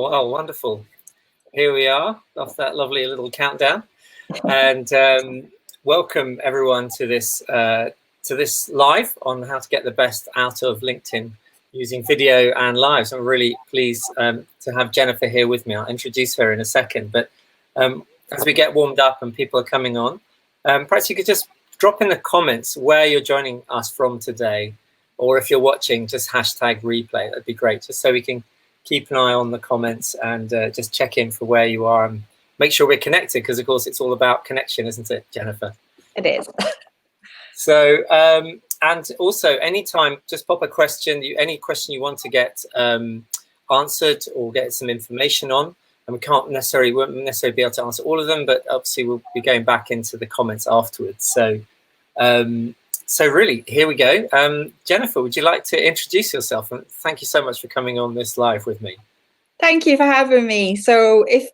Well, wonderful. Here we are off that lovely little countdown, and welcome everyone to this live on how to get the best out of LinkedIn using video and lives. I'm really pleased to have Jennifer here with me. I'll introduce her in a second, but as we get warmed up and people are coming on, perhaps you could just drop in the comments where you're joining us from today, or if you're watching, just hashtag replay. That'd be great, just so we can keep an eye on the comments and just check in for where you are and make sure we're connected, because of course it's all about connection, isn't it, Jennifer? It is. So, and also anytime, just pop a question, any question you want to get answered or get some information on, and we won't necessarily be able to answer all of them, but obviously we'll be going back into the comments afterwards. So, so really, here we go. Jennifer, would you like to introduce yourself? And thank you so much for coming on this live with me. Thank you for having me. So if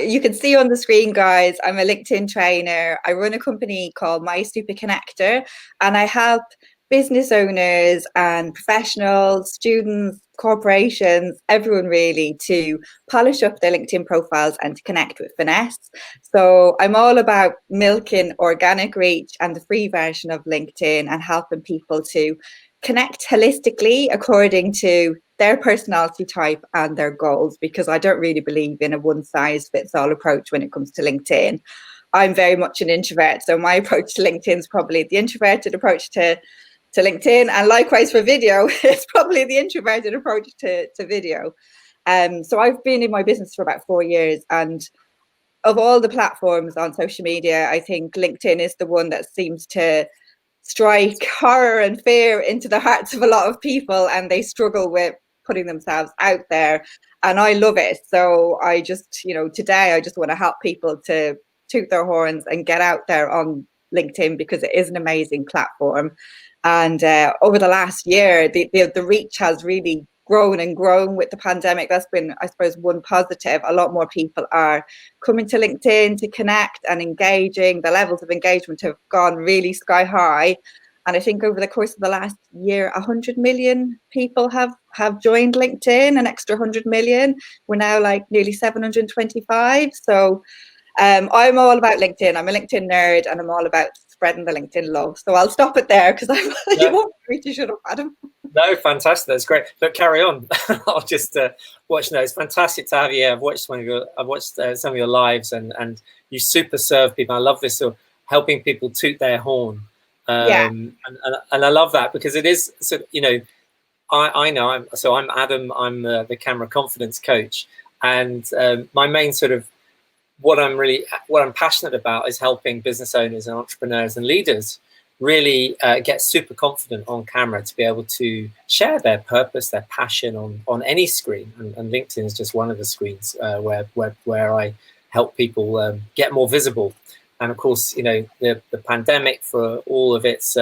you can see on the screen, guys, I'm a LinkedIn trainer. I run a company called My Super Connector, and I help business owners and professionals, students, corporations, everyone really, to polish up their LinkedIn profiles and to connect with finesse. So I'm all about milking organic reach and the free version of LinkedIn and helping people to connect holistically according to their personality type and their goals, because I don't really believe in a one-size-fits-all approach when it comes to LinkedIn. I'm very much an introvert, so my approach to LinkedIn is probably the introverted approach to LinkedIn, and likewise for video, it's probably the introverted approach to video. So I've been in my business for about 4 years, and of all the platforms on social media, I think LinkedIn is the one that seems to strike horror and fear into the hearts of a lot of people, and they struggle with putting themselves out there, and I love it. So I just, today I just want to help people to toot their horns and get out there on LinkedIn, because it is an amazing platform. And over the last year, the reach has really grown and grown with the pandemic. That's been, I suppose, one positive. A lot more people are coming to LinkedIn to connect and engaging. The levels of engagement have gone really sky high. And I think over the course of the last year, 100 million people have joined LinkedIn, an extra 100 million. We're now like nearly 725. So I'm all about LinkedIn. I'm a LinkedIn nerd, and I'm all about spreading the LinkedIn love. So I'll stop it there, because you won't reach you should have, Adam. No, fantastic. That's great. Look, carry on. I'll just watch. No, it's fantastic to have you here. I've watched some of your lives, and you super serve people. I love this, helping people toot their horn. And I love that, because it is, so, I know. I'm Adam. I'm the camera confidence coach, and my main sort of what I'm passionate about is helping business owners and entrepreneurs and leaders really get super confident on camera to be able to share their purpose, their passion on any screen. And LinkedIn is just one of the screens where I help people get more visible. And of course, the pandemic, for all of its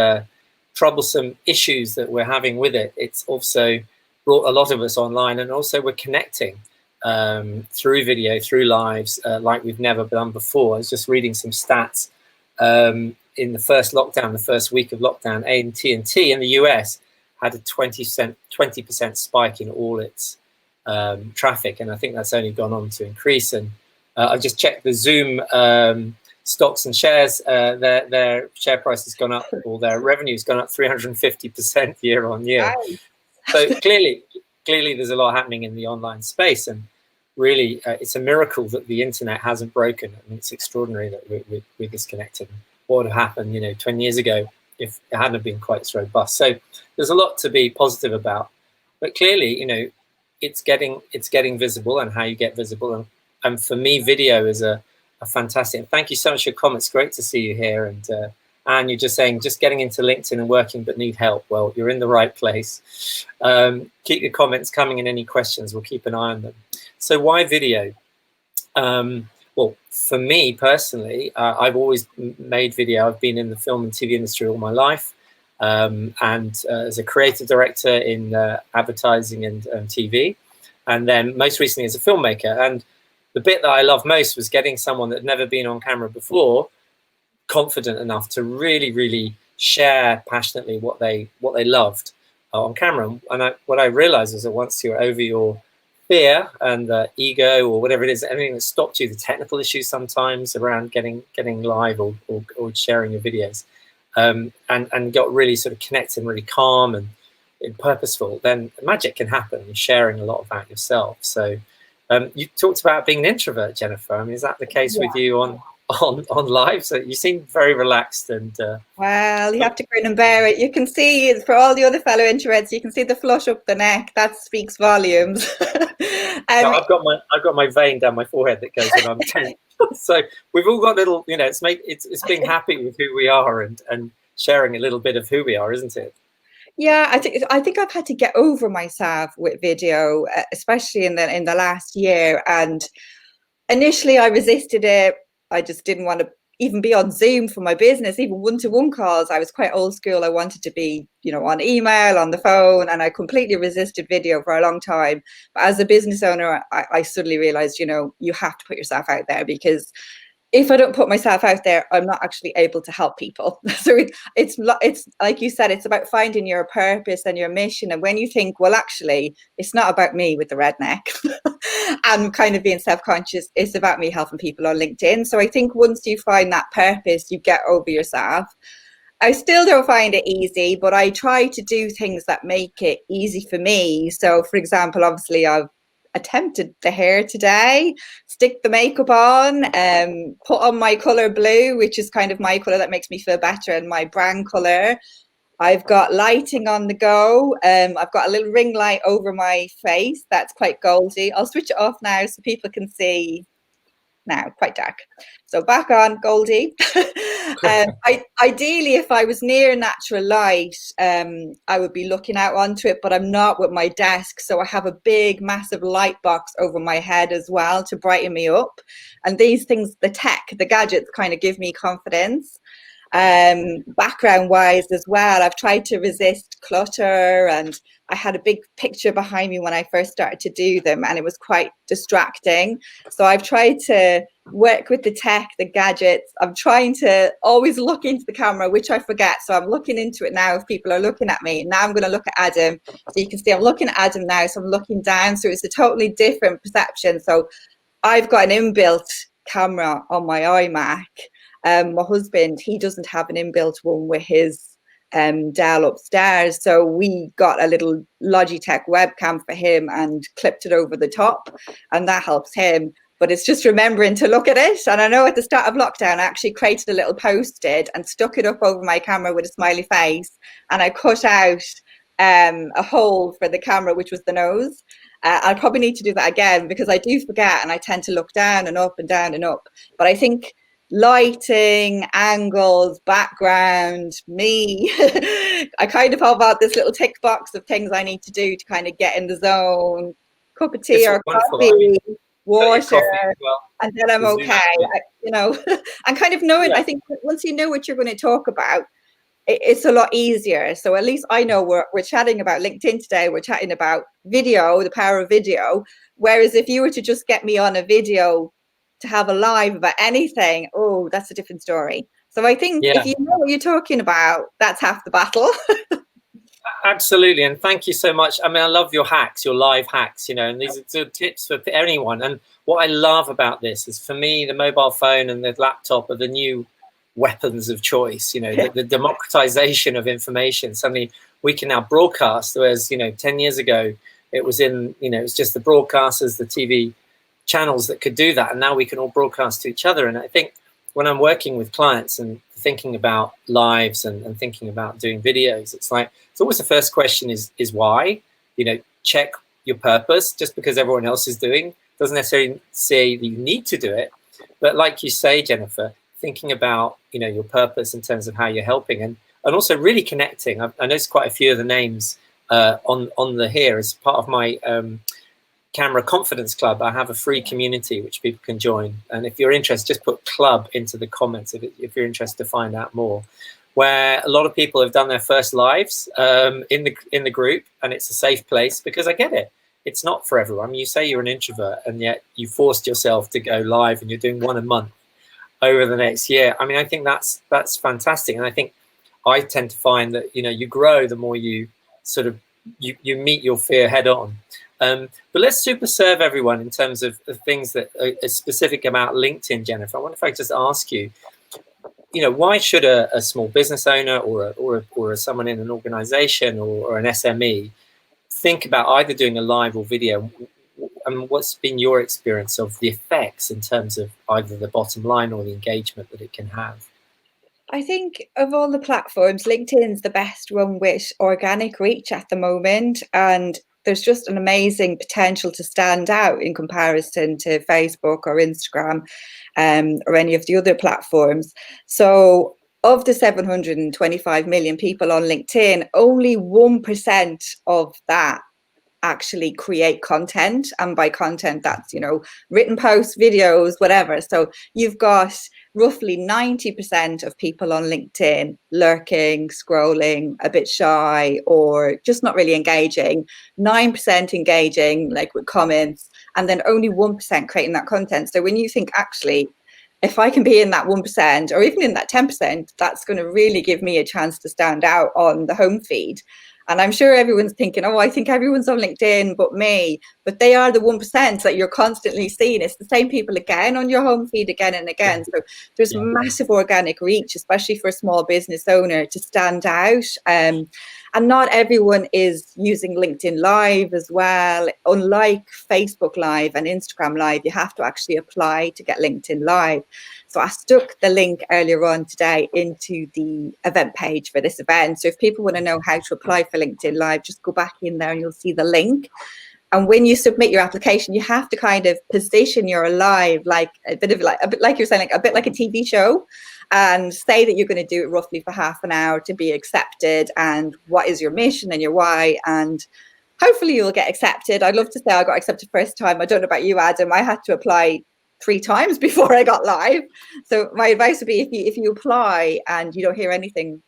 troublesome issues that we're having with it, it's also brought a lot of us online, and also we're connecting through video, through lives, like we've never done before. I was just reading some stats. In the first lockdown, the first week of lockdown, AT&T in the US had a 20% spike in all its traffic, and I think that's only gone on to increase. And I just checked the Zoom stocks and shares. Their share price has gone up, or their revenue has gone up 350% year on year. Nice. So clearly there's a lot happening in the online space, and really it's a miracle that the internet hasn't broken. I mean, it's extraordinary that we're disconnected. What would have happened 20 years ago if it hadn't been quite so robust? So there's a lot to be positive about, but clearly it's getting visible, and how you get visible, and for me video is a fantastic. And thank you so much for your comments. Great to see you here. And you're just saying, just getting into LinkedIn and working but need help. Well, you're in the right place. Keep your comments coming, and any questions, we'll keep an eye on them. So why video? Well, for me personally, I've always made video. I've been in the film and TV industry all my life, and as a creative director in advertising and TV, and then most recently as a filmmaker. And the bit that I loved most was getting someone that had never been on camera before confident enough to really share passionately what they loved on camera. And what I realized is that once you're over your fear and ego or whatever it is, anything that stopped you, the technical issues sometimes around getting live or sharing your videos, and got really sort of connected and really calm and purposeful, then magic can happen. You're sharing a lot about yourself. So you talked about being an introvert, Jennifer. I mean, is that the case with you on live? So you seem very relaxed and well, you have to grin and bear it. You can see, for all the other fellow introverts, you can see the flush up the neck. That speaks volumes. I've got my vein down my forehead that goes when I'm tense. So we've all got little, you know, it's being happy with who we are and sharing a little bit of who we are, isn't it? Yeah, I think I've had to get over myself with video, especially in the last year. And initially, I resisted it. I just didn't want to even be on Zoom for my business, even one-to-one calls. I was quite old school. I wanted to be, you know, on email, on the phone, and I completely resisted video for a long time. But as a business owner, I suddenly realized, you know, you have to put yourself out there, because if I don't put myself out there, I'm not actually able to help people. So it's like you said, it's about finding your purpose and your mission. And when you think, well, actually, it's not about me with the redneck and kind of being self-conscious, it's about me helping people on LinkedIn. So I think once you find that purpose, you get over yourself. I still don't find it easy, but I try to do things that make it easy for me. So, for example, obviously, I've attempted the hair today, stick the makeup on, put on my color blue, which is kind of my color that makes me feel better, and my brand color. I've got lighting on the go. I've got a little ring light over my face that's quite goldy. I'll switch it off now so people can see. Now quite dark, so back on Goldie. Ideally, if I was near natural light, I would be looking out onto it, but I'm not with my desk, so I have a big massive light box over my head as well to brighten me up. And these things, the gadgets kind of give me confidence. Background wise as well, I've tried to resist clutter, and I had a big picture behind me when I first started to do them, and it was quite distracting. So I've tried to work with the tech, the gadgets. I'm trying to always look into the camera, which I forget. So I'm looking into it now if people are looking at me. Now I'm going to look at Adam. So you can see I'm looking at Adam now. So I'm looking down. So it's a totally different perception. So I've got an inbuilt camera on my iMac. My husband, he doesn't have an inbuilt one with his Dell upstairs, so we got a little Logitech webcam for him and clipped it over the top, and that helps him. But it's just remembering to look at it. And I know at the start of lockdown, I actually created a little post-it and stuck it up over my camera with a smiley face, and I cut out a hole for the camera, which was the nose. I'll probably need to do that again, because I do forget and I tend to look down and up and down and up. But I think lighting, angles, background, me, I kind of have about this little tick box of things I need to do to kind of get in the zone. Cup of tea or coffee, water, and then I'm okay. You know, and kind of knowing, I think once you know what you're going to talk about, it's a lot easier. So at least I know we're chatting about LinkedIn today. We're chatting about video, the power of video. Whereas if you were to just get me on a video to have a live about anything, oh, that's a different story. So I think if you know what you're talking about, that's half the battle. Absolutely. And thank you so much. I mean, I love your hacks, your live hacks, you know, and these are good tips for anyone. And what I love about this is, for me, the mobile phone and the laptop are the new weapons of choice, you know, the democratization of information. Suddenly we can now broadcast, whereas, you know, 10 years ago, it was just the broadcasters, the TV channels that could do that, and now we can all broadcast to each other. And I think when I'm working with clients and thinking about lives and thinking about doing videos, it's always the first question is why. You know, check your purpose. Just because everyone else is doing doesn't necessarily say that you need to do it. But like you say, Jennifer, thinking about, you know, your purpose in terms of how you're helping, and also really connecting. I noticed quite a few of the names on the here as part of my Camera Confidence Club. I have a free community which people can join, and if you're interested, just put club into the comments if you're interested to find out more, where a lot of people have done their first lives in the group, and it's a safe place, because I get it, it's not for everyone. You say you're an introvert, and yet you forced yourself to go live, and you're doing one a month over the next year. I mean, I think that's fantastic. And I think I tend to find that, you know, you grow the more you sort of you meet your fear head on. But let's super serve everyone in terms of things that are specific about LinkedIn, Jennifer. I wonder if I could just ask you, why should a small business owner or someone in an organization or an SME think about either doing a live or video? And what's been your experience of the effects in terms of either the bottom line or the engagement that it can have? I think of all the platforms, LinkedIn's the best one with organic reach at the moment. And there's just an amazing potential to stand out in comparison to Facebook or Instagram or any of the other platforms. So of the 725 million people on LinkedIn, only 1% of that actually create content, and by content that's written posts, videos, whatever. So you've got roughly 90% of people on LinkedIn lurking, scrolling, a bit shy, or just not really engaging, 9% engaging, like with comments, and then only 1% creating that content. So when you think, actually, if I can be in that 1% or even in that 10%, that's going to really give me a chance to stand out on the home feed. And I'm sure everyone's thinking, oh, I think everyone's on LinkedIn but me. But they are the 1% that you're constantly seeing. It's the same people again on your home feed again and again. So there's massive organic reach, especially for a small business owner, to stand out. And not everyone is using LinkedIn Live as well. Unlike Facebook Live and Instagram Live, you have to actually apply to get LinkedIn Live. So I stuck the link earlier on today into the event page for this event. So if people want to know how to apply for LinkedIn Live, just go back in there and you'll see the link. And when you submit your application, you have to kind of position your live like a bit like you're saying, like a bit like a TV show, and say that you're going to do it roughly for half an hour to be accepted, and what is your mission and your why, and hopefully you'll get accepted. I'd love to say I got accepted first time. I don't know about you, Adam. I had to apply 3 times before I got live. So my advice would be, if you apply and you don't hear anything,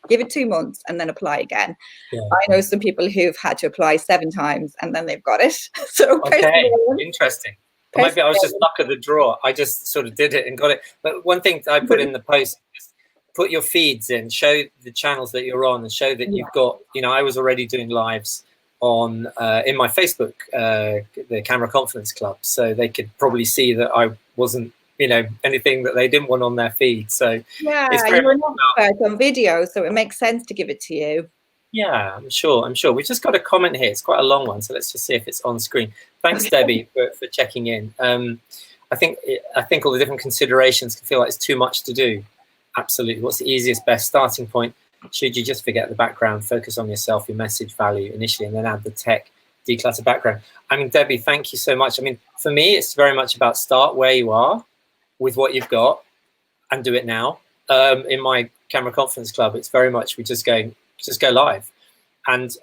give it 2 months and then apply again. I know some people who've had to apply 7 times and then they've got it. So okay, interesting. Or maybe I was just luck of the draw. I just sort of did it and got it. But one thing I put in the post, is put your feeds in, show the channels that you're on, and show that you've got, I was already doing lives on in my Facebook, the Camera Confidence Club, so they could probably see that I wasn't, anything that they didn't want on their feed. So it's very you're not expert on video, so it makes sense to give it to you. Yeah, I'm sure. We've just got a comment here. It's quite a long one, so let's just see if it's on screen. Thanks, Debbie, for checking in. I think all the different considerations can feel like it's too much to do. Absolutely. What's the easiest, best starting point? Should you just forget the background, focus on yourself, your message value initially, and then add the tech, declutter background? I mean, Debbie, thank you so much. I mean, for me, it's very much about start where you are with what you've got and do it now. In my Camera Confidence Club, it's very much just go live. And,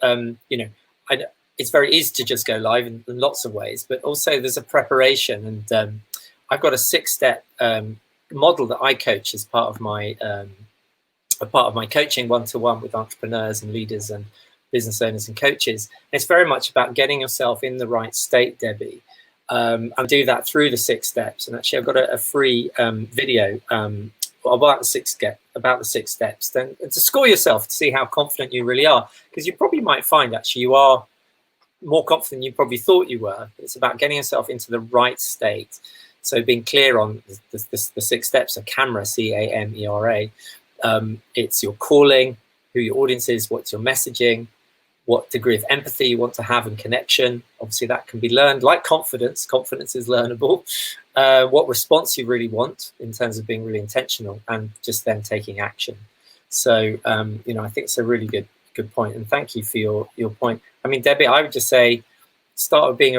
it's very easy to just go live in lots of ways, but also there's a preparation. And I've got a 6-step model that I coach as part of my coaching one-to-one with entrepreneurs and leaders and business owners and coaches. And it's very much about getting yourself in the right state, Debbie. And do that through the 6 steps. And actually, I've got a free video about the 6 steps, then to score yourself to see how confident you really are, because you probably might find actually you are more confident than you probably thought you were. It's about getting yourself into the right state. So being clear on the 6 steps of CAMERA, CAMERA. It's your calling, who your audience is, what's your messaging, what degree of empathy you want to have and connection. Obviously that can be learned, like confidence. Confidence is learnable. What response you really want in terms of being really intentional, and just then taking action. So, I think it's a really good point. And thank you for your point. I mean, Debbie, I would just say, start with being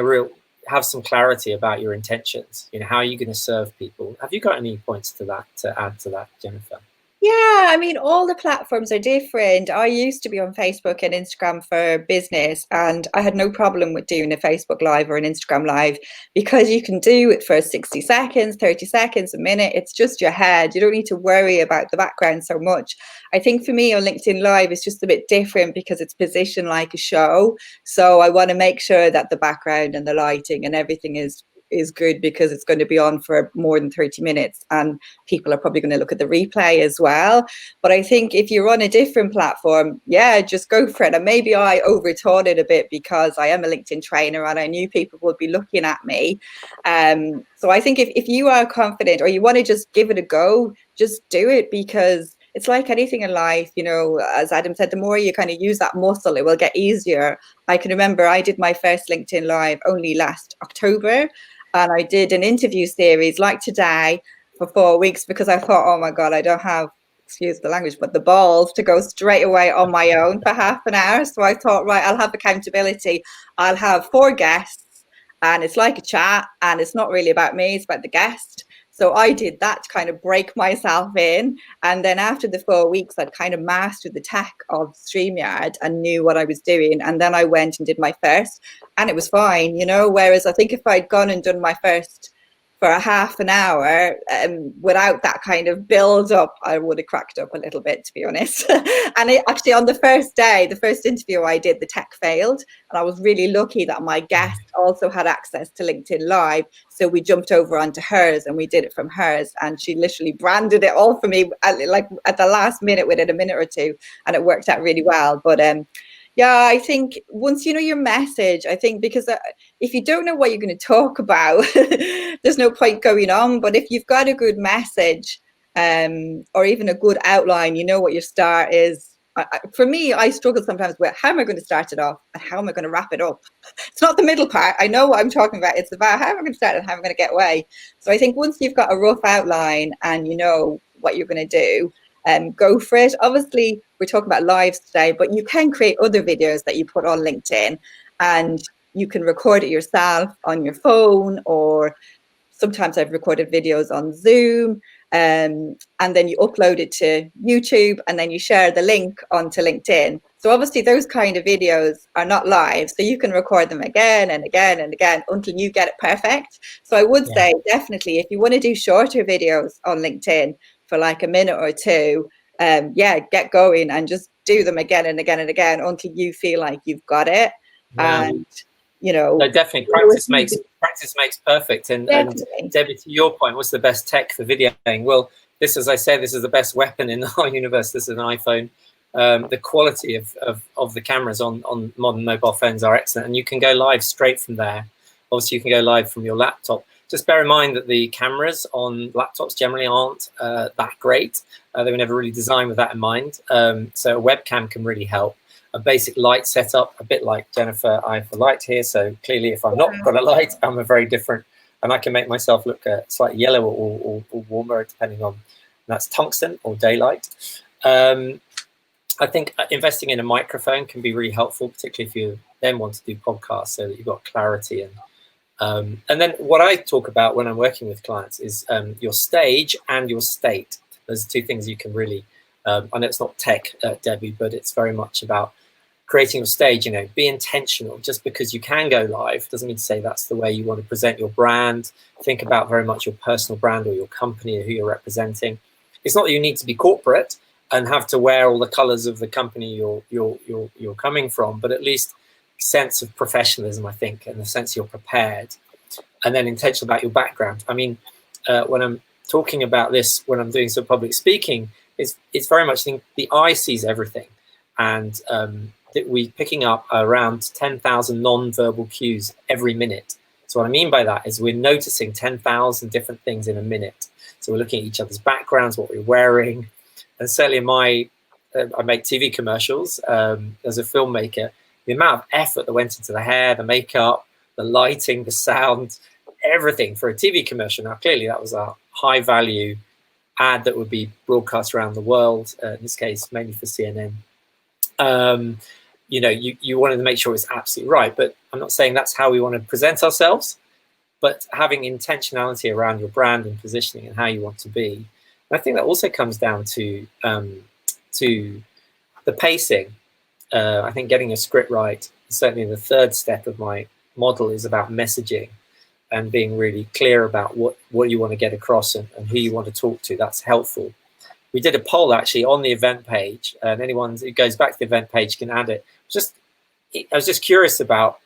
have some clarity about your intentions. How are you going to serve people? Have you got any points to add to that, Jennifer? Yeah, I mean, all the platforms are different. I used to be on Facebook and Instagram for business, and I had no problem with doing a Facebook Live or an Instagram Live, because you can do it for 60 seconds, 30 seconds, a minute. It's just your head. You don't need to worry about the background so much. I think for me on LinkedIn Live, it's just a bit different because it's positioned like a show. So I want to make sure that the background and the lighting and everything is is good because it's going to be on for more than 30 minutes and people are probably going to look at the replay as well. But I think if you're on a different platform, yeah, just go for it. And maybe I overthought it a bit because I am a LinkedIn trainer and I knew people would be looking at me. So I think if you are confident or you want to just give it a go, just do it, because it's like anything in life, you know, as Adam said, the more you kind of use that muscle, it will get easier. I can remember I did my first LinkedIn Live only last October, and I did an interview series like today for 4 weeks because I thought, oh my God, I don't have, excuse the language, but the balls to go straight away on my own for half an hour. So I thought, right, I'll have accountability. I'll have 4 guests and it's like a chat and it's not really about me, it's about the guest. So I did that to kind of break myself in. And then after the 4 weeks, I'd kind of mastered the tech of StreamYard and knew what I was doing. And then I went and did my first and it was fine, you know, whereas I think if I'd gone and done my first for a half an hour without that kind of build up, I would have cracked up a little bit, to be honest. And actually on the first day, the first interview I did, the tech failed. And I was really lucky that my guest also had access to LinkedIn Live. So we jumped over onto hers and we did it from hers. And she literally branded it all for me like at the last minute, within a minute or two. And it worked out really well. But yeah, I think once you know your message, I think because if you don't know what you're going to talk about, there's no point going on. But if you've got a good message or even a good outline, you know what your start is. For me, I struggle sometimes with how am I going to start it off and how am I going to wrap it up? It's not the middle part. I know what I'm talking about. It's about how am I going to start and how am I going to get away. So I think once you've got a rough outline and you know what you're going to do, go for it. Obviously, we're talking about lives today, but you can create other videos that you put on LinkedIn and you can record it yourself on your phone, or sometimes I've recorded videos on Zoom, and then you upload it to YouTube and then you share the link onto LinkedIn. So obviously those kind of videos are not live, so you can record them again and again and again until you get it perfect. So I would say definitely if you want to do shorter videos on LinkedIn for like a minute or two, get going and just do them again and again and again until you feel like you've got it. And you know, no, definitely practice makes perfect. And Debbie, to your point, what's the best tech for videoing? Well, this, as I said, this is the best weapon in our universe. This is an iPhone. The quality of the cameras on modern mobile phones are excellent, and you can go live straight from there. Obviously, you can go live from your laptop. Just bear in mind that the cameras on laptops generally aren't that great. They were never really designed with that in mind. So a webcam can really help. A basic light setup, a bit like Jennifer, I have a light here. So clearly if I'm not got a light, I'm a very different, and I can make myself look slightly yellow or warmer depending on, that's tungsten or daylight. I think investing in a microphone can be really helpful, particularly if you then want to do podcasts so that you've got clarity. And then what I talk about when I'm working with clients is your stage and your state. There's 2 things you can really, I know it's not tech, Debbie, but it's very much about creating your stage. You know, be intentional. Just because you can go live doesn't mean to say that's the way you want to present your brand. Think about very much your personal brand or your company or who you're representing. It's not that you need to be corporate and have to wear all the colors of the company you're coming from, but at least sense of professionalism, I think, and the sense you're prepared, and then intentional about your background. I mean, when I'm talking about this, when I'm doing some public speaking, it's very much the eye sees everything, and we're picking up around 10,000 non-verbal cues every minute. So what I mean by that is we're noticing 10,000 different things in a minute. So we're looking at each other's backgrounds, what we're wearing, and certainly I make TV commercials as a filmmaker. The amount of effort that went into the hair, the makeup, the lighting, the sound, everything for a TV commercial. Now, clearly that was a high value ad that would be broadcast around the world, in this case, mainly for CNN. You know, you wanted to make sure it's absolutely right, but I'm not saying that's how we want to present ourselves, but having intentionality around your brand and positioning and how you want to be. And I think that also comes down to the pacing. I think getting a script right, certainly the 3rd step of my model, is about messaging and being really clear about what you want to get across and who you want to talk to. That's helpful. We did a poll actually on the event page, and anyone who goes back to the event page can add it. I was just curious about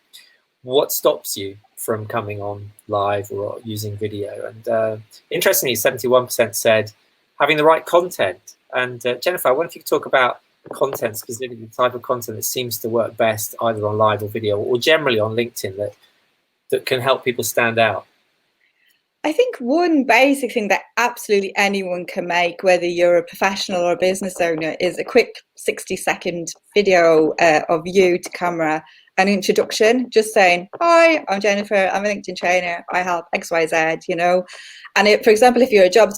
what stops you from coming on live or using video. And interestingly, 71% said having the right content. And Jennifer, I wonder if you could talk about content, specifically the type of content that seems to work best either on live or video or generally on LinkedIn that can help people stand out. I think one basic thing that absolutely anyone can make, whether you're a professional or a business owner, is a quick 60-second video of you to camera, an introduction, just saying, hi, I'm Jennifer, I'm a LinkedIn trainer, I help XYZ, you know. And for example, if you're a job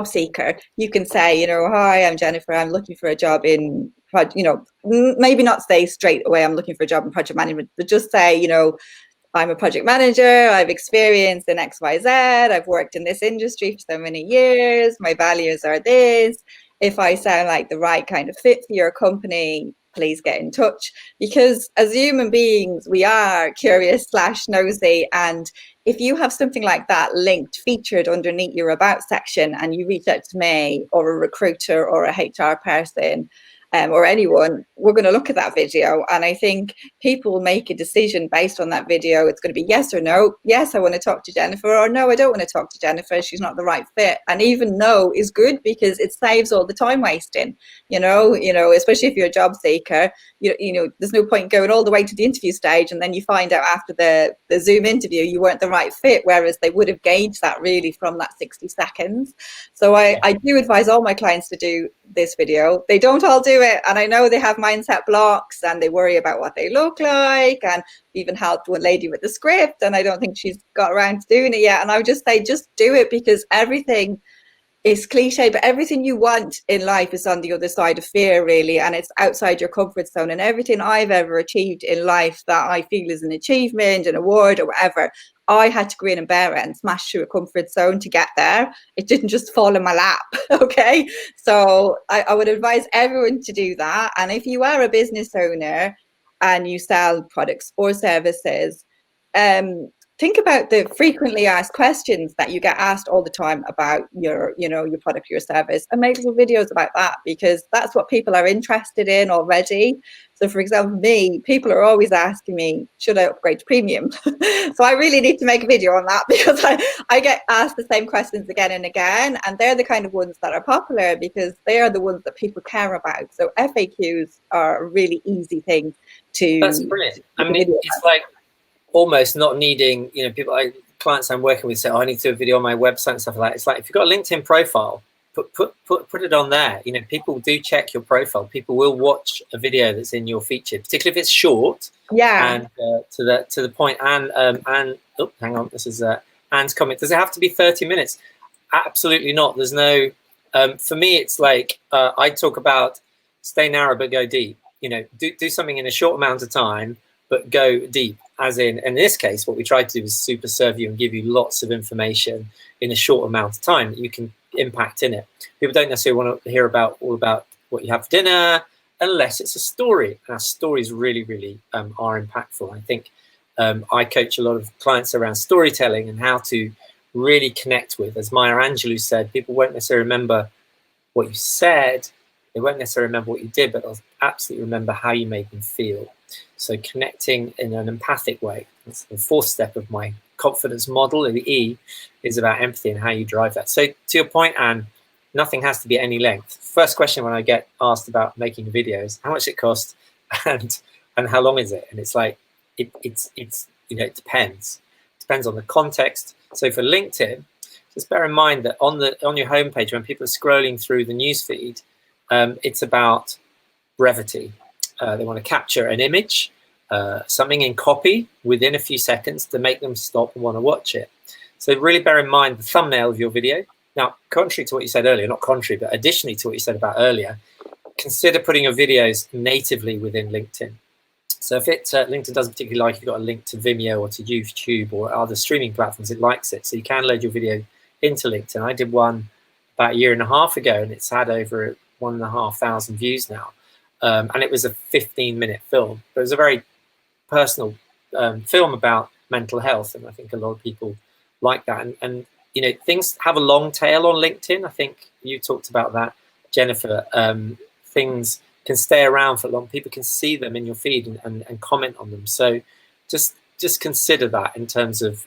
seeker, you can say, you know, hi, I'm Jennifer, I'm looking for a job in, you know, maybe not say straight away, I'm looking for a job in project management, but just say, you know, I'm a project manager, I've experienced in XYZ, I've worked in this industry for so many years, my values are this. If I sound like the right kind of fit for your company, please get in touch. Because as human beings, we are curious / nosy. And if you have something like that linked, featured underneath your about section, and you reach out to me or a recruiter or a HR person, or anyone, we're going to look at that video. And I think people will make a decision based on that video. It's going to be yes or no. Yes, I want to talk to Jennifer, or no, I don't want to talk to Jennifer. She's not the right fit. And even no is good because it saves all the time wasting, you know, especially if you're a job seeker, you know, there's no point going all the way to the interview stage and then you find out after the Zoom interview you weren't the right fit, whereas they would have gauged that really from that 60 seconds. So I do advise all my clients to do this video. They don't all do it, and I know they have mindset blocks and they worry about what they look like, and even helped one lady with the script and I don't think she's got around to doing it yet. And I would just say, just do it, because everything is cliche, but everything you want in life is on the other side of fear, really, and it's outside your comfort zone. And everything I've ever achieved in life that I feel is an achievement, an award or whatever, I had to grin and bear it and smash through a comfort zone to get there. It didn't just fall in my lap. Okay, so I would advise everyone to do that. And if you are a business owner and you sell products or services, think about the frequently asked questions that you get asked all the time about your product or your service, and make little videos about that, because that's what people are interested in already. So for example, people are always asking me, should I upgrade to premium? So I really need to make a video on that, because I get asked the same questions again and again, and they're the kind of ones that are popular because they are the ones that people care about. So FAQs are a really easy thing to. That's brilliant. I mean, it's like almost not needing, you know, people, like clients I'm working with say, oh, I need to do a video on my website and stuff like that. It's like, if you've got a LinkedIn profile, put it on there. You know, people do check your profile. People will watch a video that's in your featured, particularly if it's short. Yeah. And to the point. And oh, hang on, this is Anne's comment. Does it have to be 30 minutes? Absolutely not. There's no. For me, it's like I talk about stay narrow but go deep. You know, do something in a short amount of time, but go deep. As in this case, what we try to do is super serve you and give you lots of information in a short amount of time that you can impact in it. People don't necessarily want to hear all about what you have for dinner unless it's a story. And our stories really, really are impactful. I think I coach a lot of clients around storytelling and how to really connect with. As Maya Angelou said, people won't necessarily remember what you said, they won't necessarily remember what you did, but they'll absolutely remember how you made them feel. So connecting in an empathic way. That's the fourth step of my confidence model. The E is about empathy and how you drive that. So to your point, Anne, nothing has to be any length. First question when I get asked about making videos, how much it costs and how long is it? And it's like, it's you know, it depends. It depends on the context. So for LinkedIn, just bear in mind that on your homepage, when people are scrolling through the newsfeed, it's about brevity. They want to capture an image, something in copy within a few seconds to make them stop and want to watch it. So really bear in mind the thumbnail of your video. Now, contrary to what you said earlier, not contrary, but additionally to what you said about earlier, consider putting your videos natively within LinkedIn. So if LinkedIn doesn't particularly like, you've got a link to Vimeo or to YouTube or other streaming platforms, it likes it. So you can load your video into LinkedIn. I did one about 1.5 years ago, and it's had over 1,500 views now. And it was a 15-minute film. But it was a very personal film about mental health, and I think a lot of people like that. And you know, things have a long tail on LinkedIn. I think you talked about that, Jennifer. Things can stay around for long. People can see them in your feed and comment on them. So just just consider that in terms of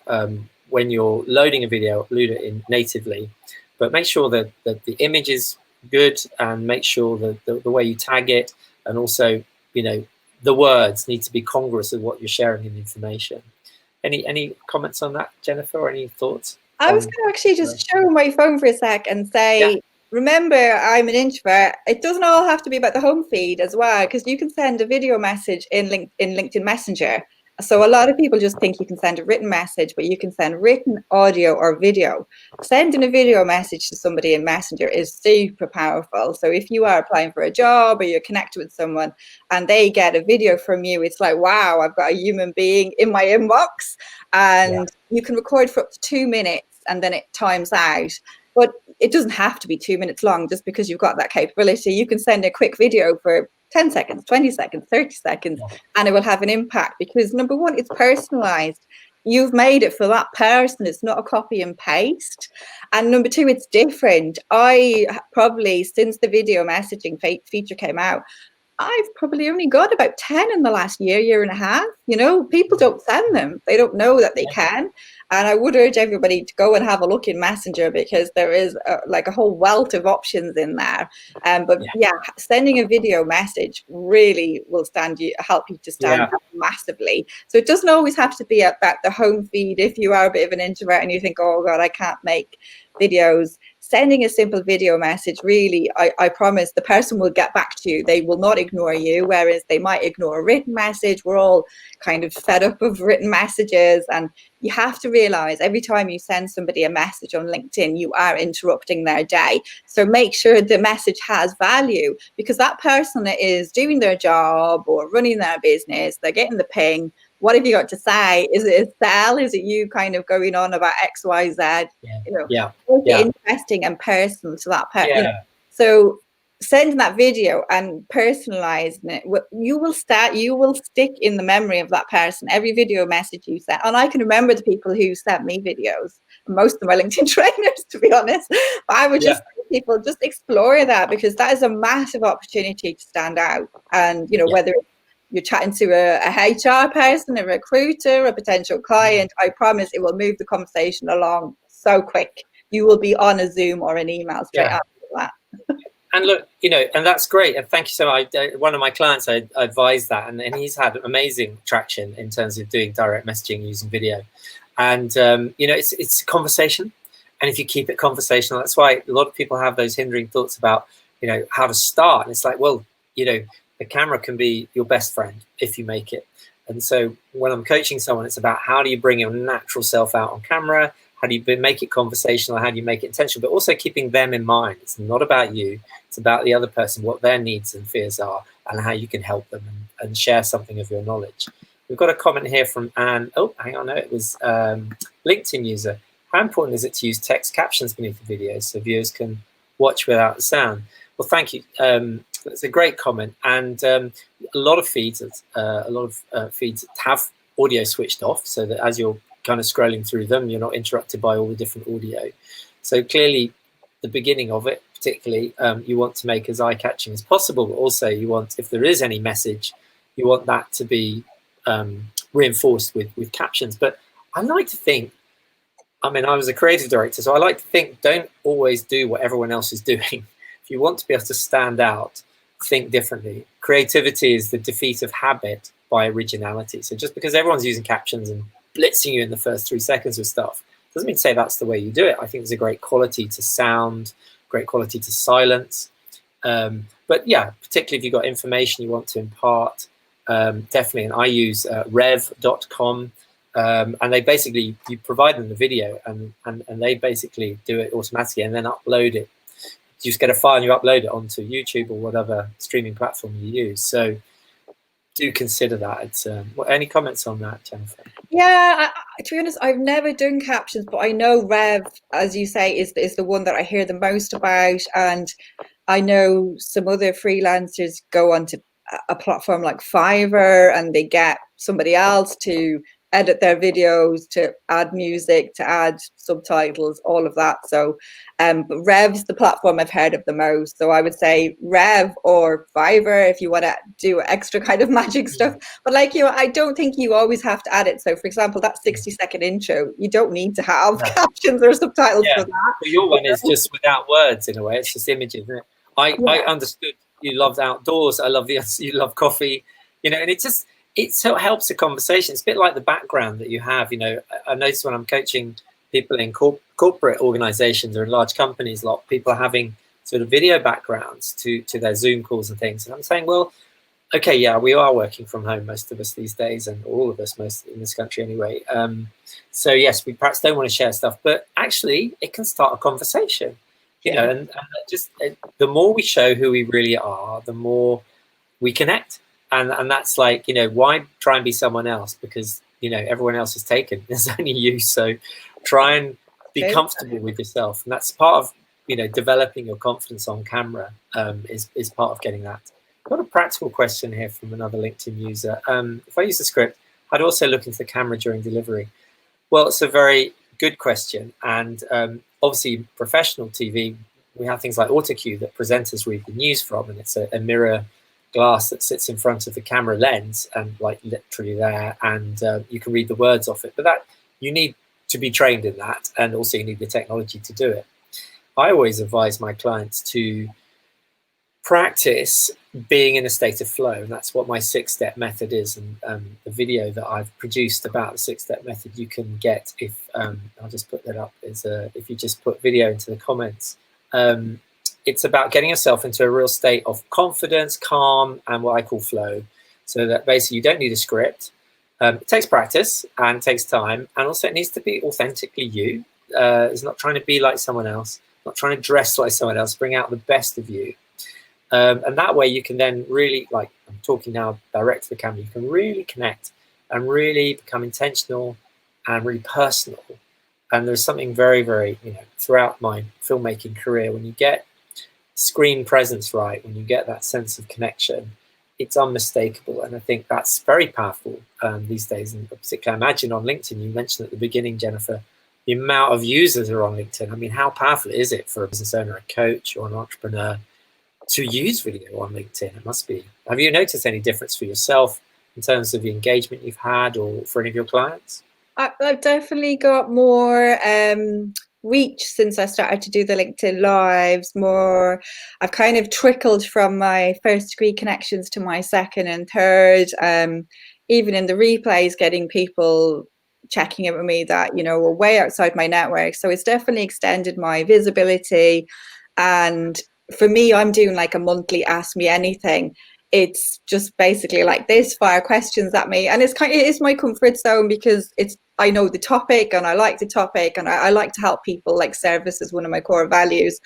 when you're loading a video, load it in natively, but make sure that the image is good, and make sure that the way you tag it, and also, you know, the words need to be congruous with what you're sharing in information. Any comments on that, Jennifer, or any thoughts? I was going to actually just show my phone for a sec and say, remember, I'm an introvert. It doesn't all have to be about the home feed as well, because you can send a video message in LinkedIn Messenger. So a lot of people just think you can send a written message, but you can send written, audio, or video. Sending a video message to somebody in Messenger is super powerful. So if you are applying for a job, or you're connected with someone and they get a video from you, it's like, wow, I've got a human being in my inbox. And you can record for up to 2 minutes, and then it times out. But it doesn't have to be 2 minutes long just because you've got that capability. You can send a quick video for 10 seconds, 20 seconds, 30 seconds, and it will have an impact, because number one, it's personalized. You've made it for that person. It's not a copy and paste. And number two, it's different. I probably, since the video messaging feature came out, I've probably only got about 10 in the last year and a half. You know, people don't send them. They don't know that they can. And I would urge everybody to go and have a look in Messenger, because there is like a whole wealth of options in there. But sending a video message really will help you to stand out massively. So it doesn't always have to be about the home feed. If you are a bit of an introvert and you think, oh God, I can't make videos, sending a simple video message, really, I promise the person will get back to you. They will not ignore you, whereas they might ignore a written message. We're all kind of fed up of written messages, and you have to realize every time you send somebody a message on LinkedIn, you are interrupting their day. So make sure the message has value, because that person is doing their job or running their business, they're getting the ping. What have you got to say? Is it a sell? Is it you kind of going on about X, Y, Z? You know, make it interesting and personal to that person. You know? So sending that video and personalizing it, you will stick in the memory of that person. Every video message you sent, and I can remember the people who sent me videos. Most of them are LinkedIn trainers, to be honest. But I would just say people, just explore that, because that is a massive opportunity to stand out. And you know, whether it's you're chatting to a HR person, a recruiter, a potential client, I promise it will move the conversation along so quick. You will be on a Zoom or an email straight after that. And look, you know, and that's great. And thank you so much. One of my clients, I advised that, and he's had amazing traction in terms of doing direct messaging using video. And, you know, it's a conversation. And if you keep it conversational, that's why a lot of people have those hindering thoughts about, you know, how to start. And it's like, well, you know, the camera can be your best friend if you make it. And so when I'm coaching someone, it's about how do you bring your natural self out on camera? How do you make it conversational? How do you make it intentional? But also keeping them in mind. It's not about you. It's about the other person, what their needs and fears are, and how you can help them and share something of your knowledge. We've got a comment here from Anne. Oh, hang on. No, it was LinkedIn user. How important is it to use text captions beneath the videos so viewers can watch without the sound? Well, thank you. It's a great comment. And a lot of feeds, feeds have audio switched off, so that as you're kind of scrolling through them, you're not interrupted by all the different audio. So clearly, the beginning of it, particularly, you want to make as eye-catching as possible, but also you want, if there is any message, you want that to be reinforced with captions. But I like to think, I mean, I was a creative director, so I like to think, don't always do what everyone else is doing. If you want to be able to stand out, think differently. Creativity is the defeat of habit by originality. So just because everyone's using captions and blitzing you in the first 3 seconds of stuff, doesn't mean to say that's the way you do it. I think there's a great quality to sound, great quality to silence. But yeah, particularly if you've got information you want to impart, definitely. And I use rev.com, and they basically, you provide them the video and they basically do it automatically and then upload it. You just get a file and you upload it onto YouTube or whatever streaming platform you use. So do consider that. It's, any comments on that, Jennifer? Yeah, to be honest, I've never done captions, but I know Rev, as you say, is the one that I hear the most about. And I know some other freelancers go onto a platform like Fiverr and they get somebody else to edit their videos, to add music, to add subtitles, all of that. So but Rev's the platform I've heard of the most. So I would say Rev or Fiverr if you want to do extra kind of magic stuff. But like you, I don't think you always have to add it. So for example, that 60-second intro, you don't need to have captions or subtitles for that. Well, your one is just without words in a way. It's just images, isn't it? I understood you loved outdoors. I love you love coffee, you know, and it so helps the conversation. It's a bit like the background that you have, you know. I notice when I'm coaching people in corporate organizations or in large companies, a lot of people are having sort of video backgrounds to their Zoom calls and things. And I'm saying, well, okay, yeah, we are working from home, most of us these days, and all of us, most in this country anyway. So yes, we perhaps don't want to share stuff, but actually it can start a conversation, you know, and just the more we show who we really are, the more we connect. And that's like, you know, why try and be someone else? Because, you know, everyone else is taken. There's only you. So try and be comfortable with yourself. And that's part of, you know, developing your confidence on camera is part of getting that. I've got a practical question here from another LinkedIn user. If I use the script, I'd also look into the camera during delivery. Well, it's a very good question. And obviously professional TV, we have things like AutoCue that presenters read the news from, and it's a mirror glass that sits in front of the camera lens and like literally there, and you can read the words off it, but that you need to be trained in that, and also you need the technology to do it. I always advise my clients to practice being in a state of flow, and that's what my 6-step method is. And the video that I've produced about the 6-step method you can get if I'll just put that up, is if you just put video into the comments. It's about getting yourself into a real state of confidence, calm, and what I call flow. So that basically you don't need a script. It takes practice and takes time. And also it needs to be authentically you. It's not trying to be like someone else, not trying to dress like someone else, bring out the best of you. And that way you can then really, like I'm talking now direct to the camera, you can really connect and really become intentional and really personal. And there's something very, very, you know, throughout my filmmaking career, when you get screen presence right, when you get that sense of connection, it's unmistakable. And I think that's very powerful these days. And particularly, I imagine on LinkedIn, you mentioned at the beginning, Jennifer, the amount of users are on LinkedIn. I mean, how powerful is it for a business owner, a coach, or an entrepreneur to use video on LinkedIn? It must be. Have you noticed any difference for yourself in terms of the engagement you've had, or for any of your clients? I've definitely got more reach since I started to do the LinkedIn lives. More, I've kind of trickled from my first degree connections to my second and third. Even in the replays, getting people checking in with me that, you know, were way outside my network. So it's definitely extended my visibility. And for me, I'm doing like a monthly Ask Me Anything. It's just basically like this, fire questions at me, and it is my comfort zone, because I know the topic and I like the topic, and I like to help people. Like, service is one of my core values.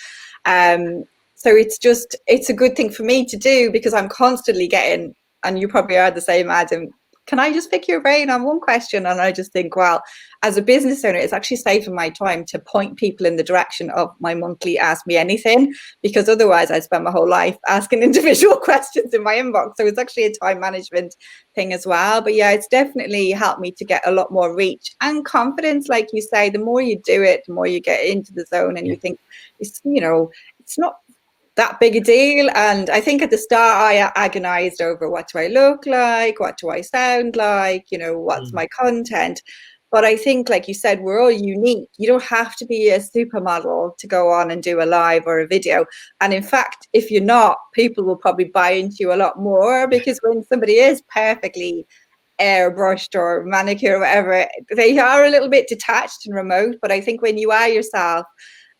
So it's a good thing for me to do, because I'm constantly getting, and you probably are the same, Adam, can I just pick your brain on one question? And I just think, well, as a business owner, it's actually saving my time to point people in the direction of my monthly Ask Me Anything, because otherwise I spend my whole life asking individual questions in my inbox. So it's actually a time management thing as well. But yeah, it's definitely helped me to get a lot more reach and confidence. Like you say, the more you do it, the more you get into the zone, and you think, it's, you know, it's not that big a deal. And I think at the start I agonized over, what do I look like, what do I sound like, you know, what's my content. But I think, like you said, we're all unique. You don't have to be a supermodel to go on and do a live or a video. And in fact, if you're not, people will probably buy into you a lot more, because when somebody is perfectly airbrushed or manicured or whatever, they are a little bit detached and remote. But I think when you are yourself,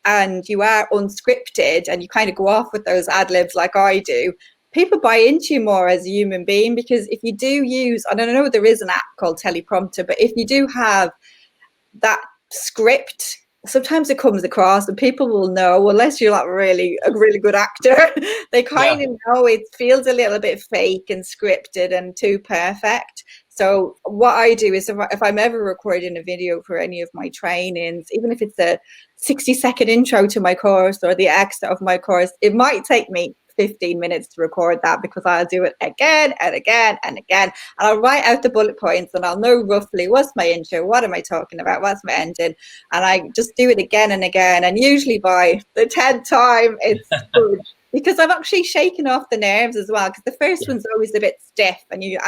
and you are unscripted, and you kind of go off with those ad libs like I do, people buy into you more as a human being. Because if you do use, and I know there is an app called Teleprompter, but if you do have that script, sometimes it comes across and people will know, unless you're like a really good actor, they kind of know it feels a little bit fake and scripted and too perfect. So what I do is, if I'm ever recording a video for any of my trainings, even if it's a 60-second intro to my course or the extra of my course, it might take me 15 minutes to record that, because I'll do it again and again and again. And I'll write out the bullet points and I'll know roughly what's my intro, what am I talking about, what's my ending. And I just do it again and again. And usually by the 10th time, it's good. Because I've actually shaken off the nerves as well. Because the first one's always a bit stiff, and you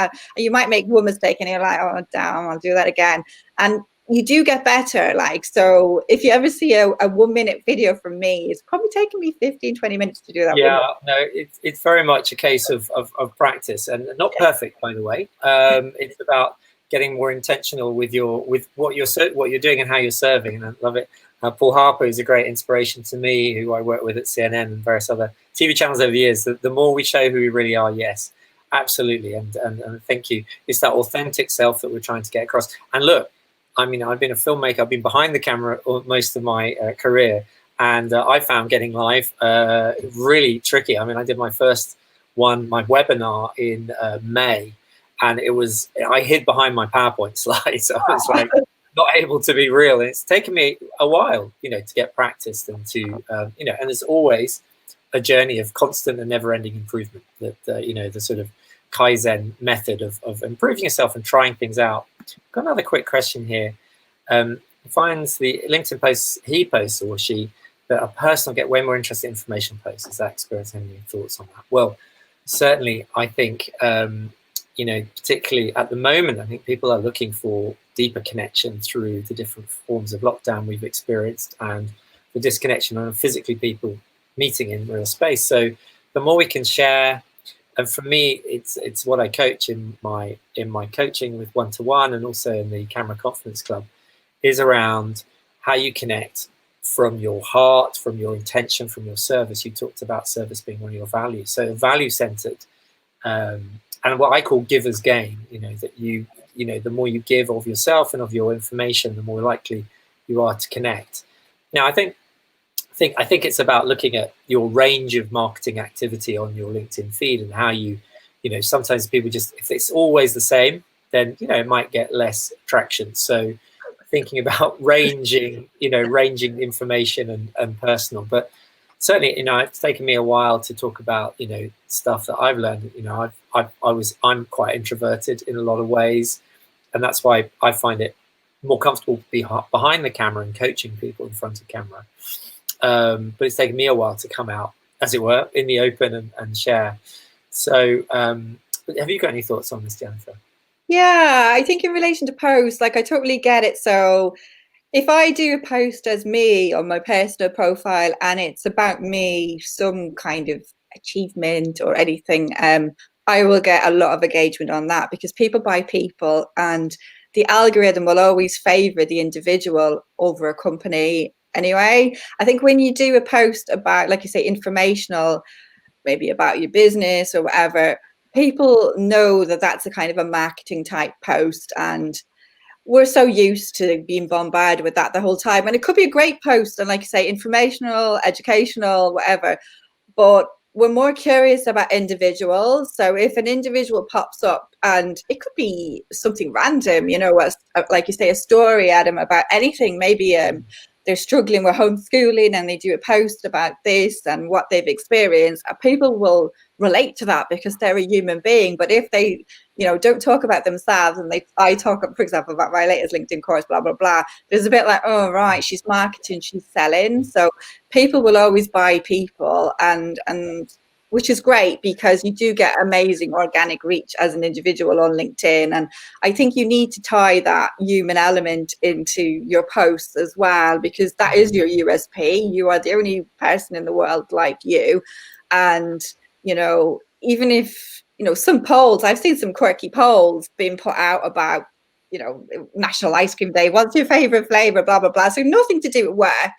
might make one mistake, and you're like, oh damn, I'll do that again. And you do get better. Like, so if you ever see a 1 minute video from me, it's probably taken me 15-20 minutes to do that. Yeah, no, it's very much a case of practice, and not perfect, by the way. It's about getting more intentional with what you're doing and how you're serving, and I love it. Paul Harper is a great inspiration to me, who I work with at CNN and various other TV channels over the years. The more we show who we really are, yes, absolutely, and thank you. It's that authentic self that we're trying to get across. And look, I mean, I've been a filmmaker. I've been behind the camera most of my career, and I found getting live really tricky. I mean, I did my first one, my webinar, in May, and I hid behind my PowerPoint slides. So I was like, not able to be real, and it's taken me a while, to get practiced and to, and there's always a journey of constant and never-ending improvement. That the sort of Kaizen method of improving yourself and trying things out. Got another quick question here. Finds the LinkedIn posts he posts, or she, that a person will get way more interesting information posts. Is that experience? Any thoughts on that? Well, certainly, I think. Particularly at the moment, I think people are looking for deeper connection through the different forms of lockdown we've experienced, and the disconnection on physically people meeting in real space. So the more we can share, and for me, it's what I coach in my coaching with one-to-one, and also in the Camera Confidence Club, is around how you connect from your heart, from your intention, from your service. You talked about service being one of your values, so value-centered. And what I call giver's gain, that the more you give of yourself and of your information, the more likely you are to connect. Now, I think it's about looking at your range of marketing activity on your LinkedIn feed, and how sometimes people just, if it's always the same, then, it might get less traction. So thinking about ranging information and personal, but certainly, it's taken me a while to talk about, stuff that I've learned. I'm quite introverted in a lot of ways, and that's why I find it more comfortable to be behind the camera and coaching people in front of camera. But it's taken me a while to come out, as it were, in the open and share. So, have you got any thoughts on this, Jennifer? Yeah, I think in relation to posts, like, I totally get it. So if I do a post as me on my personal profile, and it's about me, some kind of achievement or anything, I will get a lot of engagement on that, because people buy people, and the algorithm will always favor the individual over a company anyway. I think when you do a post about, like you say, informational, maybe about your business or whatever, people know that that's a kind of a marketing type post, and we're so used to being bombarded with that the whole time. And it could be a great post, and, like you say, informational, educational, whatever, but we're more curious about individuals. So if an individual pops up, and it could be something random, like you say, a story, Adam, about anything, maybe they're struggling with homeschooling, and they do a post about this and what they've experienced, people will relate to that because they're a human being. But if they don't talk about themselves, and I talk, for example, about my latest LinkedIn course, blah blah blah, there's a bit like, oh right, she's marketing, she's selling. So people will always buy people, and which is great, because you do get amazing organic reach as an individual on LinkedIn. And I think you need to tie that human element into your posts as well, because that is your USP. You are the only person in the world like you. And even if some polls, I've seen some quirky polls being put out about National Ice Cream Day, what's your favorite flavor, blah blah blah, so nothing to do with work,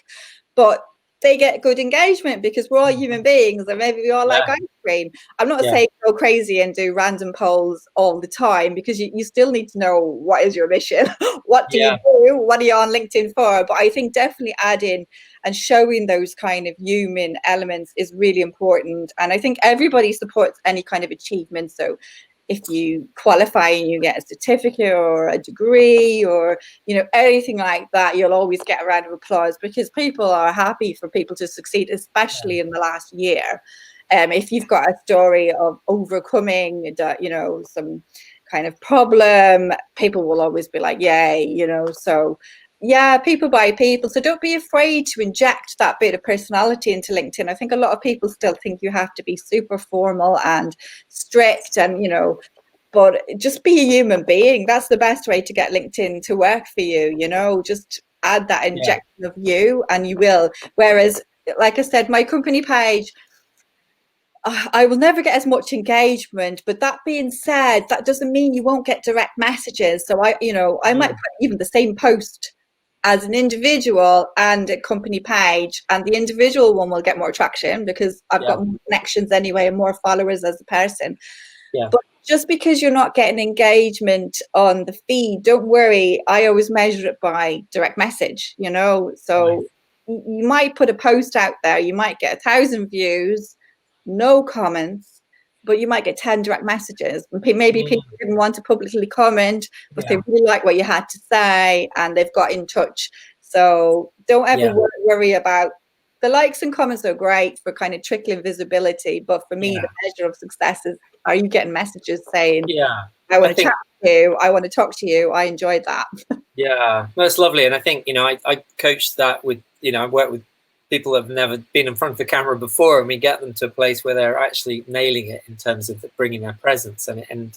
but they get good engagement because we're all human beings, and maybe we all like ice cream. I'm not saying go crazy and do random polls all the time, because you still need to know what is your mission, what do you do, what are you on LinkedIn for. But I think definitely adding and showing those kind of human elements is really important. And I think everybody supports any kind of achievement. So if you qualify and you get a certificate or a degree or anything like that, you'll always get a round of applause, because people are happy for people to succeed, especially in the last year. If you've got a story of overcoming, some kind of problem, people will always be like, yay, so yeah, people buy people. So don't be afraid to inject that bit of personality into LinkedIn. I think a lot of people still think you have to be super formal and strict and, but just be a human being. That's the best way to get LinkedIn to work for you, just add that injection of you and you will. Whereas, like I said, my company page, I will never get as much engagement, but that being said, that doesn't mean you won't get direct messages. So I might put even the same post as an individual and a company page, and the individual one will get more traction because I've got more connections anyway and more followers as a person. But just because you're not getting engagement on the feed, don't worry. I always measure it by direct message, so you might put a post out there, you might get 1,000 views, no comments, but you might get 10 direct messages. Maybe people didn't want to publicly comment, but they really like what you had to say and they've got in touch. So don't ever worry about the likes and comments. Are great for kind of trickling visibility, but for me, the measure of success is, are you getting messages saying, I want to chat to you, I want to talk to you, I enjoyed that. Yeah, that's lovely. And I think, I coach that with, I work with people that have never been in front of the camera before, and we get them to a place where they're actually nailing it in terms of bringing their presence. And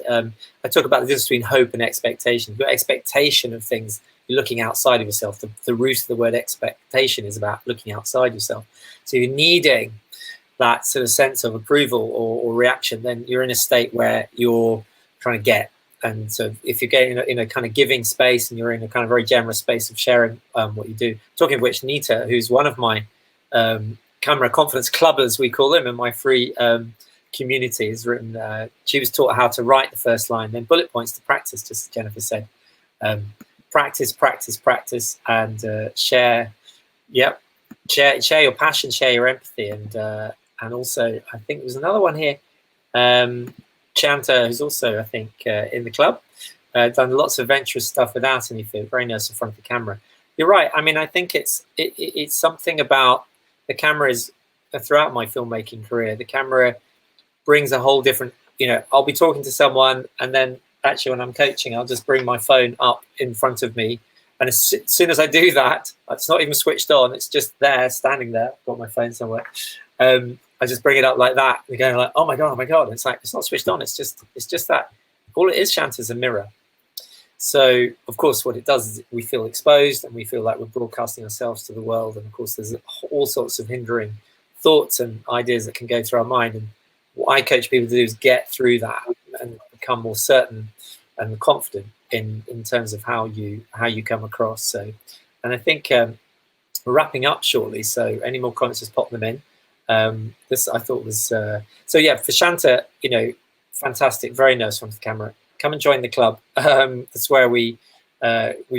I talk about the difference between hope and expectation. Your expectation of things, you're looking outside of yourself. The root of the word expectation is about looking outside yourself. So you're needing that sort of sense of approval or reaction, then you're in a state where you're trying to get. And so if you're getting in a kind of giving space and you're in a kind of very generous space of sharing what you do. Talking of which, Nita, who's one of my camera confidence clubbers, we call them, in my free community, has written, she was taught how to write the first line, then bullet points to practice, just as Jennifer said. Practice, practice, practice, and share your passion, share your empathy. And also, I think there's another one here, Chanta, who's also, I think, in the club, done lots of adventurous stuff without any fear, very nice in front of the camera. You're right. I mean, I think it's something about the camera is, throughout my filmmaking career, the camera brings a whole different, I'll be talking to someone, and then actually when I'm coaching, I'll just bring my phone up in front of me. And as soon as I do that, it's not even switched on. It's just there, standing there. I've got my phone somewhere. I just bring it up like that. And going like, oh my God. It's like, it's not switched on. It's just that. All it is, Shanta, is a mirror. So, of course, what it does is we feel exposed and we feel like we're broadcasting ourselves to the world. And, of course, there's all sorts of hindering thoughts and ideas that can go through our mind. And what I coach people to do is get through that and become more certain and confident in terms of how you come across. So, and I think we're wrapping up shortly. So any more comments, just pop them in. This I thought was, so yeah, for Shanta, fantastic, very nice from the camera. Come and join the club. That's where we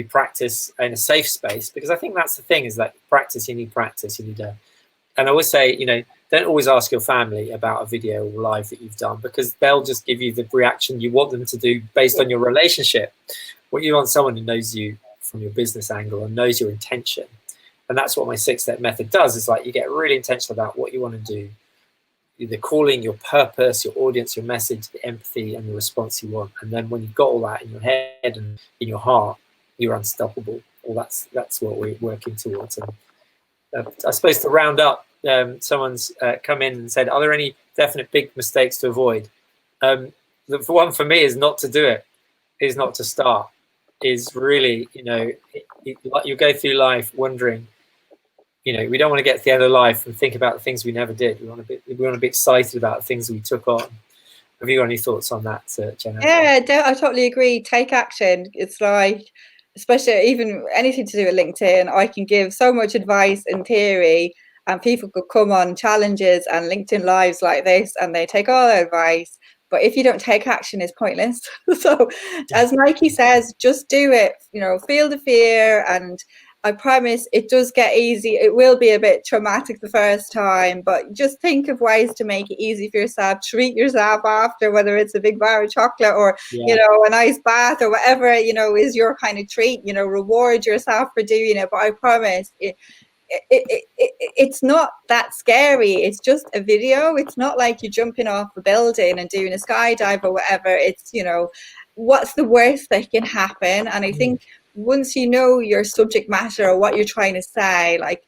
practice in a safe space, because I think that's the thing, is that you need practice. You need and I always say, don't always ask your family about a video or live that you've done, because they'll just give you the reaction you want them to do based on your relationship. What you want, someone who knows you from your business angle and knows your intention. And that's what my 6-step method does, is like you get really intentional about what you want to do, the calling, your purpose, your audience, your message, the empathy and the response you want. And then when you've got all that in your head and in your heart, you're unstoppable. Well, that's what we're working towards. And I suppose to round up, someone's come in and said, are there any definite big mistakes to avoid? The one for me is not to do it, is not to start, is really, you go through life wondering, we don't want to get to the end of life and think about the things we never did. We want to be excited about the things we took on. Have you got any thoughts on that, Jenna? Yeah, I totally agree. Take action. It's like, especially even anything to do with LinkedIn, I can give so much advice in theory, and people could come on challenges and LinkedIn lives like this and they take all the advice. But if you don't take action, it's pointless. So as Nike says, just do it, feel the fear, and I promise it does get easy. It will be a bit traumatic the first time, but just think of ways to make it easy for yourself. Treat yourself after, whether it's a big bar of chocolate or, a nice bath or whatever, is your kind of treat, reward yourself for doing it. But I promise it's not that scary. It's just a video. It's not like you're jumping off a building and doing a skydive or whatever. It's, you know, what's the worst that can happen? And I think once you know your subject matter or what you're trying to say, like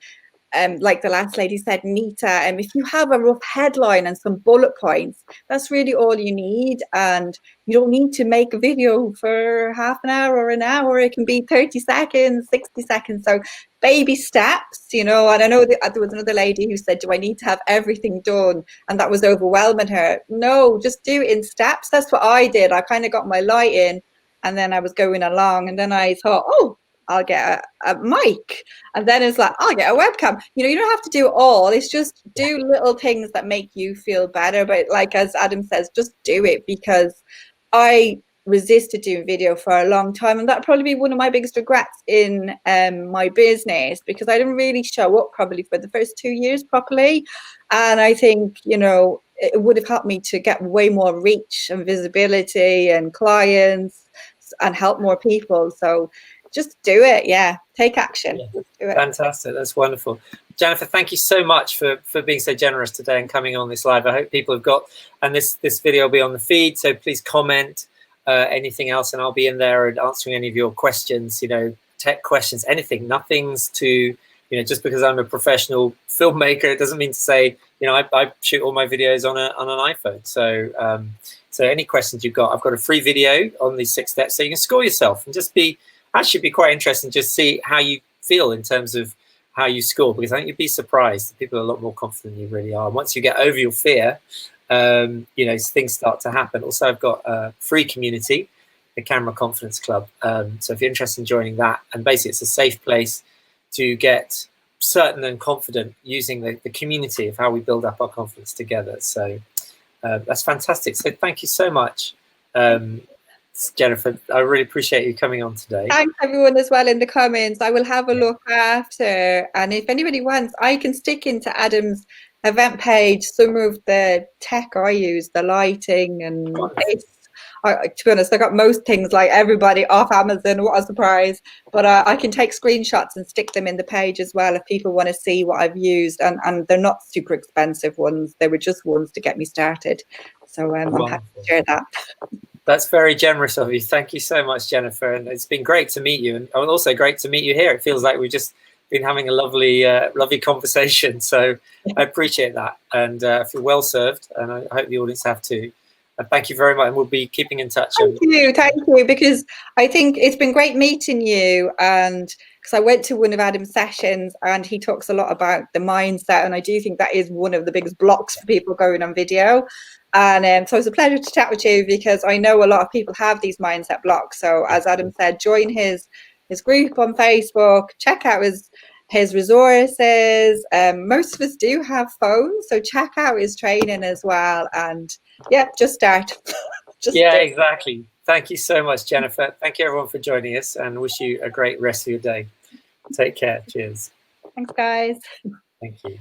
the last lady said, Nita, and if you have a rough headline and some bullet points, that's really all you need. And you don't need to make a video for half an hour or an hour. It can be 30 seconds, 60 seconds. So baby steps, you know. And I know that there was another lady who said, do I need to have everything done? And that was overwhelming her. No, just do it in steps. That's what I did. I kind of got my light in, and then I was going along, and then I thought, oh, I'll get a mic, and then it's like, I'll get a webcam. You know, you don't have to do it all. It's just do little things that make you feel better. But like, as Adam says, just do it, because I resisted doing video for a long time, and that'd probably be one of my biggest regrets in my business, because I didn't really show up probably for the first 2 years properly. And I think, you know, it would have helped me to get way more reach and visibility and clients and help more people. So just do it. Yeah, take action. Yeah. Just do it. Fantastic. That's wonderful. Jennifer, thank you so much for being so generous today and coming on this live. I hope people have got, and this video will be on the feed, so please comment anything else, and I'll be in there and answering any of your questions, you know, tech questions, anything. Nothing's to, you know, just because I'm a professional filmmaker, it doesn't mean to say, you know, I shoot all my videos on an iPhone. So so any questions you've got, I've got a free video on these 6 steps, so you can score yourself and just be, actually be quite interesting, just see how you feel in terms of how you score, because I think you'd be surprised. People are a lot more confident than you really are. Once you get over your fear, you know, things start to happen. Also, I've got a free community, the Camera Confidence Club. So if you're interested in joining that, and basically it's a safe place to get certain and confident using the community of how we build up our confidence together. So that's fantastic. So thank you so much, Jennifer. I really appreciate you coming on today. Thanks everyone as well in the comments. I will have a look after, and if anybody wants, I can stick into Adam's event page some of the tech I use, the lighting, and to be honest, I got most things like everybody off Amazon. What a surprise. But I can take screenshots and stick them in the page as well if people want to see what I've used, and they're not super expensive ones. They were just ones to get me started. So I'm happy to share that. That's very generous of you. Thank you so much, Jennifer. And it's been great to meet you, and also great to meet you here. It feels like we've just been having a lovely lovely conversation. So I appreciate that, and I feel well served, and I hope the audience have too. And thank you very much, and we'll be keeping in touch. Thank you, because I think it's been great meeting you, and because I went to one of Adam's sessions and he talks a lot about the mindset, and I do think that is one of the biggest blocks for people going on video. And so it's a pleasure to chat with you, because I know a lot of people have these mindset blocks. So as Adam said, join his group on Facebook, check out his resources. Most of us do have phones, so check out his training as well. And yeah, just start. Exactly. Thank you so much, Jennifer. Thank you everyone for joining us, and wish you a great rest of your day. Take care. Cheers. Thanks, guys. Thank you.